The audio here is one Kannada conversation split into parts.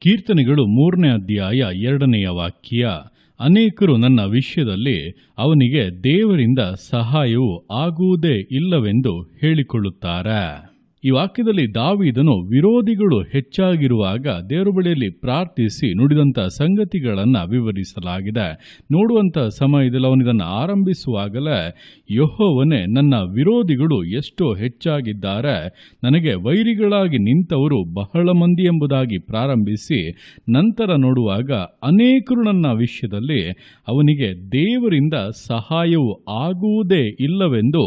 ಕೀರ್ತನೆಗಳು 3ನೇ ಅಧ್ಯಾಯ 2ನೇ ವಾಕ್ಯ. ಅನೇಕರು ನನ್ನ ವಿಷಯದಲ್ಲಿ ಅವನಿಗೆ ದೇವರಿಂದ ಸಹಾಯವು ಆಗುವುದೇ ಇಲ್ಲವೆಂದು ಹೇಳಿಕೊಳ್ಳುತ್ತಾರೆ. ಈ ವಾಕ್ಯದಲ್ಲಿ ದಾವೀದನು ವಿರೋಧಿಗಳು ಹೆಚ್ಚಾಗಿರುವಾಗ ದೇವರ ಬಳಿಯಲ್ಲಿ ಪ್ರಾರ್ಥಿಸಿ ನುಡಿದಂಥ ಸಂಗತಿಗಳನ್ನು ವಿವರಿಸಲಾಗಿದೆ. ನೋಡುವಂಥ ಸಮಯದಲ್ಲಿ ಅವನಿದನ್ನು ಆರಂಭಿಸುವಾಗಲೇ, ಯೆಹೋವನೇ, ನನ್ನ ವಿರೋಧಿಗಳು ಎಷ್ಟೋ ಹೆಚ್ಚಾಗಿದ್ದಾರೆ, ನನಗೆ ವೈರಿಗಳಾಗಿ ನಿಂತವರು ಬಹಳ ಮಂದಿ ಎಂಬುದಾಗಿ ಪ್ರಾರಂಭಿಸಿ, ನಂತರ ನೋಡುವಾಗ ಅನೇಕರು ನನ್ನ ವಿಷಯದಲ್ಲಿ ಅವನಿಗೆ ದೇವರಿಂದ ಸಹಾಯವು ಆಗುವುದೇ ಇಲ್ಲವೆಂದು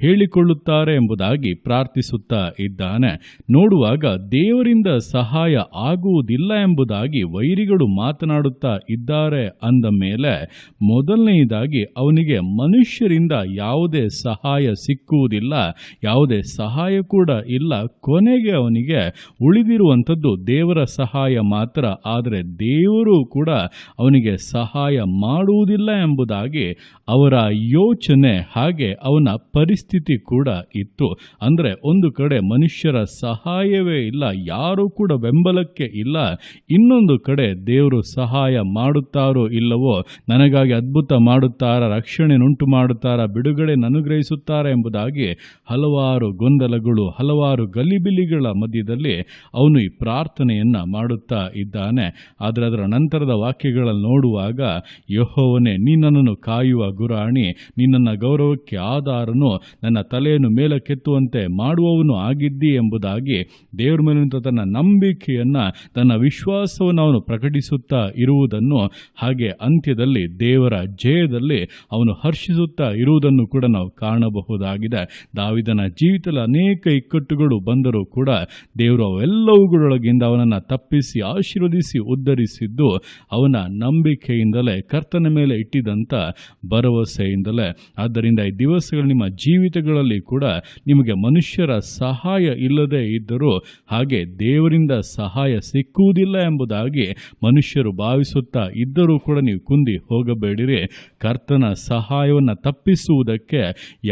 ಹೇಳಿಕೊಳ್ಳುತ್ತಾರೆ ಎಂಬುದಾಗಿ ಪ್ರಾರ್ಥಿಸುತ್ತಾ ಇದ್ದಾನೆ. ನೋಡುವಾಗ ದೇವರಿಂದ ಸಹಾಯ ಆಗುವುದಿಲ್ಲ ಎಂಬುದಾಗಿ ವೈರಿಗಳು ಮಾತನಾಡುತ್ತಾ ಇದ್ದಾರೆ ಅಂದ ಮೇಲೆ, ಮೊದಲನೆಯದಾಗಿ ಅವನಿಗೆ ಮನುಷ್ಯರಿಂದ ಯಾವುದೇ ಸಹಾಯ ಸಿಕ್ಕುವುದಿಲ್ಲ, ಯಾವುದೇ ಸಹಾಯ ಕೂಡ ಇಲ್ಲ. ಕೊನೆಗೆ ಅವನಿಗೆ ಉಳಿದಿರುವಂಥದ್ದು ದೇವರ ಸಹಾಯ ಮಾತ್ರ. ಆದರೆ ದೇವರು ಕೂಡ ಅವನಿಗೆ ಸಹಾಯ ಮಾಡುವುದಿಲ್ಲ ಎಂಬುದಾಗಿ ಅವರ ಯೋಚನೆ, ಹಾಗೆ ಅವನ ಪರಿಸ್ಥಿತಿ ಕೂಡ ಇತ್ತು. ಅಂದರೆ ಒಂದು ಕಡೆ ಮನುಷ್ಯರ ಸಹಾಯವೇ ಇಲ್ಲ, ಯಾರೂ ಕೂಡ ಬೆಂಬಲಕ್ಕೆ ಇಲ್ಲ. ಇನ್ನೊಂದು ಕಡೆ ದೇವರು ಸಹಾಯ ಮಾಡುತ್ತಾರೋ ಇಲ್ಲವೋ, ನನಗಾಗಿ ಅದ್ಭುತ ಮಾಡುತ್ತಾರ, ರಕ್ಷಣೆನುಂಟು ಮಾಡುತ್ತಾರ, ಬಿಡುಗಡೆ ಅನುಗ್ರಹಿಸುತ್ತಾರೆ ಎಂಬುದಾಗಿ ಹಲವಾರು ಗೊಂದಲಗಳು, ಹಲವಾರು ಗಲಿಬಿಲಿಗಳ ಮಧ್ಯದಲ್ಲಿ ಅವನು ಈ ಪ್ರಾರ್ಥನೆಯನ್ನ ಮಾಡುತ್ತಾ ಇದ್ದಾನೆ. ಆದರೆ ಅದರ ನಂತರದ ವಾಕ್ಯಗಳಲ್ಲಿ ನೋಡುವಾಗ, ಯೆಹೋವನೇ, ನೀನನ್ನು ಕಾಯುವ ಗುರಾಣಿ, ನಿನ್ನ ಗೌರವಕ್ಕೆ ಆಧಾರನು, ನನ್ನ ತಲೆಯನ್ನು ಮೇಲಕ್ಕೆತ್ತುವಂತೆ ಮಾಡುವವನು ಆಗಿದ್ದಿ ಎಂಬುದಾಗಿ ದೇವರ ಮೇಲಿನ ತನ್ನ ನಂಬಿಕೆಯನ್ನ, ತನ್ನ ವಿಶ್ವಾಸವನ್ನು ಅವನು ಪ್ರಕಟಿಸುತ್ತಾ ಇರುವುದನ್ನು, ಹಾಗೆ ಅಂತ್ಯದಲ್ಲಿ ದೇವರ ಜಯದಲ್ಲಿ ಅವನು ಹರ್ಷಿಸುತ್ತಾ ಇರುವುದನ್ನು ಕೂಡ ನಾವು ಕಾಣಬಹುದಾಗಿದೆ. ದಾವೀದನ ಜೀವಿತದಲ್ಲಿ ಅನೇಕ ಇಕ್ಕಟ್ಟುಗಳು ಬಂದರೂ ಕೂಡ ದೇವರು ಅವೆಲ್ಲವುಗಳೊಳಗಿಂದ ಅವನನ್ನು ತಪ್ಪಿಸಿ ಆಶೀರ್ವದಿಸಿ ಉದ್ಧರಿಸಿದ್ದು ಅವನ ನಂಬಿಕೆಯಿಂದಲೇ, ಕರ್ತನ ಮೇಲೆ ಇಟ್ಟಿದ್ದಂಥ ಭರವಸೆಯಿಂದಲೇ. ಆದ್ದರಿಂದ ಈ ದಿವಸಗಳು ನಿಮ್ಮ ಜೀವಿತಗಳಲ್ಲಿ ಕೂಡ ನಿಮಗೆ ಮನುಷ್ಯರ ಸಹಾಯ ಇಲ್ಲದೆ ಇದ್ದರೂ, ಹಾಗೆ ದೇವರಿಂದ ಸಹಾಯ ಸಿಕ್ಕುವುದಿಲ್ಲ ಎಂಬುದಾಗಿ ಮನುಷ್ಯರು ಭಾವಿಸುತ್ತಾ ಇದ್ದರೂ ಕೂಡ ನೀವು ಕುಂದಿ ಹೋಗಬೇಡಿರಿ. ಕರ್ತನ ಸಹಾಯವನ್ನು ತಪ್ಪಿಸುವುದಕ್ಕೆ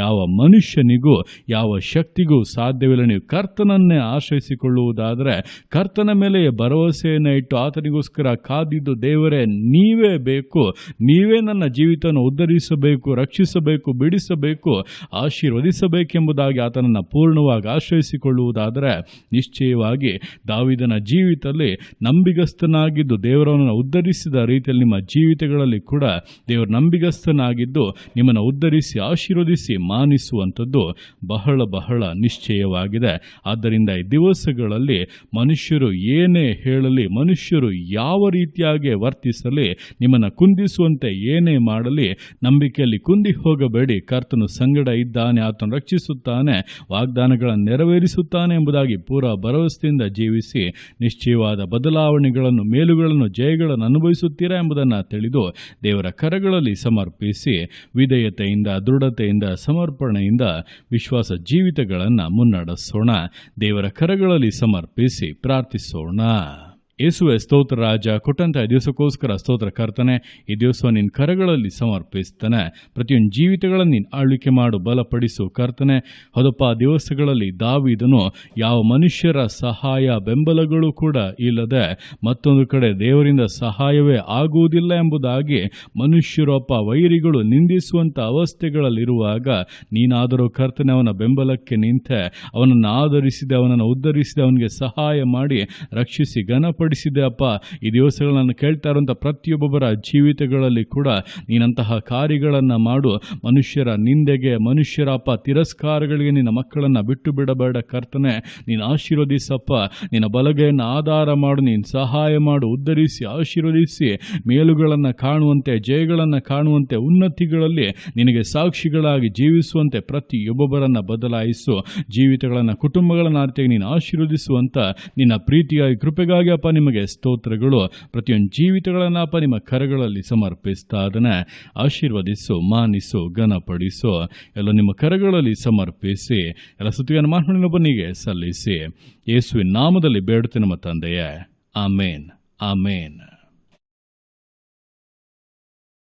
ಯಾವ ಮನುಷ್ಯನಿಗೂ ಯಾವ ಶಕ್ತಿಗೂ ಸಾಧ್ಯವಿಲ್ಲ. ನೀವು ಕರ್ತನನ್ನೇ ಆಶ್ರಯಿಸಿಕೊಳ್ಳುವುದಾದರೆ, ಕರ್ತನ ಮೇಲೆ ಭರವಸೆಯನ್ನು ಇಟ್ಟು ಆತನಿಗೋಸ್ಕರ ಕಾದಿದ್ದು, ದೇವರೇ ನೀವೇ ಬೇಕು, ನೀವೇ ನನ್ನ ಜೀವಿತವನ್ನು ಉದ್ಧರಿಸಬೇಕು, ರಕ್ಷಿಸಬೇಕು, ಬಿಡಿಸಬೇಕು, ಆಶೀರ್ವದಿಸಬೇಕೆಂಬುದಾಗಿ ಆತನನ್ನು ಪೂರ್ಣವಾಗಿ ಆಶ್ರಯಿಸಿಕೊಳ್ಳುವುದಾದರೆ, ನಿಶ್ಚಯವಾಗಿ ದಾವೀದನ ಜೀವಿತದಲ್ಲಿ ನಂಬಿಗಸ್ತನಾಗಿದ್ದು ದೇವರನ್ನು ಉದ್ಧರಿಸಿದ ರೀತಿಯಲ್ಲಿ ನಿಮ್ಮ ಜೀವಿತಗಳಲ್ಲಿ ಕೂಡ ದೇವರ ನಂಬಿಗಸ್ತನಾಗಿದ್ದು ನಿಮ್ಮನ್ನು ಉದ್ಧರಿಸಿ ಆಶೀರ್ವದಿಸಿ ಮಾನಿಸುವಂಥದ್ದು ಬಹಳ ಬಹಳ ನಿಶ್ಚಯವಾಗಿದೆ. ಆದ್ದರಿಂದ ಈ ದಿವಸಗಳಲ್ಲಿ ಮನುಷ್ಯರು ಏನೇ ಹೇಳಲಿ, ಮನುಷ್ಯರು ಯಾವ ರೀತಿಯಾಗಿ ವರ್ತಿಸಲಿ, ನಿಮ್ಮನ್ನು ಕುಂದಿಸುವಂತೆ ಏನೇ ಮಾಡಲಿ, ನಂಬಿಕೆಯಲ್ಲಿ ಕುಂದಿ ಹೋಗಬೇಡಿ. ಕರ್ತನು ಸಂಗಡ ಇದ್ದಾನೆ, ಆತನು ರಕ್ಷಿಸುತ್ತಾನೆ, ವಾಗ್ದಾನಗಳನ್ನು ನೆರವೇರಿಸುತ್ತಾನೆ ಎಂಬುದಾಗಿ ಪೂರ ಭರವಸೆಯಿಂದ ಜೀವಿಸಿ ನಿಶ್ಚಯವಾದ ಬದಲಾವಣೆಗಳನ್ನು, ಮೇಲುಗಳನ್ನು, ಜಯಗಳನ್ನು ಅನುಭವಿಸುತ್ತೀರಾ ಎಂಬುದನ್ನು ತಿಳಿದು ದೇವರ ಕರಗಳಲ್ಲಿ ಸಮರ್ಪಿಸಿ ವಿಧೇಯತೆಯಿಂದ, ದೃಢತೆಯಿಂದ, ಸಮರ್ಪಣೆಯಿಂದ ವಿಶ್ವಾಸ ಜೀವಿತಗಳನ್ನು ಮುನ್ನಡೆಸೋಣ. ದೇವರ ಕರಗಳಲ್ಲಿ ಸಮರ್ಪಿಸಿ ಪ್ರಾರ್ಥಿಸೋಣ. ಯೇಸುವೆ, ಸ್ತೋತ್ರ ರಾಜ, ಕೊಟ್ಟಂಥ ದಿವಸಕ್ಕೋಸ್ಕರ ಸ್ತೋತ್ರ ಕರ್ತನೆ. ಈ ದಿವಸ ನಿನ್ನ ಕರಗಳಲ್ಲಿ ಸಮರ್ಪಿಸ್ತಾನೆ. ಪ್ರತಿಯೊಂದು ಜೀವಿತಗಳನ್ನು ನೀನು ಆಳ್ವಿಕೆ ಮಾಡು, ಬಲಪಡಿಸು ಕರ್ತನೆ. ಹೊದಪ ದಿವಸಗಳಲ್ಲಿ ದಾವೀದನು ಯಾವ ಮನುಷ್ಯರ ಸಹಾಯ ಬೆಂಬಲಗಳು ಕೂಡ ಇಲ್ಲದೆ, ಮತ್ತೊಂದು ಕಡೆ ದೇವರಿಂದ ಸಹಾಯವೇ ಆಗುವುದಿಲ್ಲ ಎಂಬುದಾಗಿ ಮನುಷ್ಯರು, ವೈರಿಗಳು ನಿಂದಿಸುವಂಥ ಅವಸ್ಥೆಗಳಲ್ಲಿರುವಾಗ, ನೀನಾದರೂ ಕರ್ತನೆ ಅವನ ಬೆಂಬಲಕ್ಕೆ ನಿಂತೆ, ಅವನನ್ನು ಆಧರಿಸಿದೆ, ಅವನನ್ನು ಉದ್ಧರಿಸಿದೆ, ಅವನಿಗೆ ಸಹಾಯ ಮಾಡಿ ರಕ್ಷಿಸಿ ಘನಪಡಿಸಿದೆ ಅಪ್ಪ. ಈ ದಿವಸಗಳನ್ನು ಕೇಳ್ತಾ ಇರುವಂಥ ಪ್ರತಿಯೊಬ್ಬೊಬ್ಬರ ಜೀವಿತಗಳಲ್ಲಿ ಕೂಡ ನೀನಂತಹ ಕಾರ್ಯಗಳನ್ನು ಮಾಡು. ಮನುಷ್ಯರ ನಿಂದೆಗೆ, ಮನುಷ್ಯರ ತಿರಸ್ಕಾರಗಳಿಗೆ ನಿನ್ನ ಮಕ್ಕಳನ್ನು ಬಿಟ್ಟು ಬಿಡಬೇಡ ಕರ್ತನೆ. ನೀನು ಆಶೀರ್ವದಿಸಪ್ಪ, ನಿನ್ನ ಬಲಗೈಯನ್ನು ಆಧಾರ ಮಾಡು, ನೀನು ಸಹಾಯ ಮಾಡು, ಉದ್ಧರಿಸಿ ಆಶೀರ್ವದಿಸಿ ಮೇಲುಗಳನ್ನು ಕಾಣುವಂತೆ, ಜಯಗಳನ್ನು ಕಾಣುವಂತೆ, ಉನ್ನತಿಗಳಲ್ಲಿ ನಿನಗೆ ಸಾಕ್ಷಿಗಳಾಗಿ ಜೀವಿಸುವಂತೆ ಪ್ರತಿಯೊಬ್ಬೊಬ್ಬರನ್ನು ಬದಲಾಯಿಸು. ಜೀವಿತಗಳನ್ನು, ಕುಟುಂಬಗಳನ್ನು ಆರ್ತಿಯಾಗಿ ನೀನು ಆಶೀರ್ವದಿಸುವಂತ ನಿನ್ನ ಪ್ರೀತಿಯಾಗಿ, ಕೃಪೆಗಾಗಿ ಅಪ್ಪ ನಿಮಗೆ ಸ್ತೋತ್ರಗಳು. ಪ್ರತಿಯೊಂದು ಜೀವಿತಗಳನ್ನು ಅಪ್ಪ ನಿಮ್ಮ ಕರಗಳಲ್ಲಿ ಸಮರ್ಪಿಸ್ತಾ ಅದನ್ನು ಆಶೀರ್ವದಿಸು, ಮಾನಿಸು, ಘನಪಡಿಸು. ಎಲ್ಲ ನಿಮ್ಮ ಕರಗಳಲ್ಲಿ ಸಮರ್ಪಿಸಿ ಎಲ್ಲ ಸ್ತುತಿಯನ್ನು ಮಹಿಮೆಯೊಬ್ಬನಿಗೆ ಸಲ್ಲಿಸಿ ಯೇಸುವಿನ ನಾಮದಲ್ಲಿ ಬೇಡುತ್ತೇನೆ ನಮ್ಮ ತಂದೆಯೇ. ಆಮೇನ್, ಆಮೇನ್.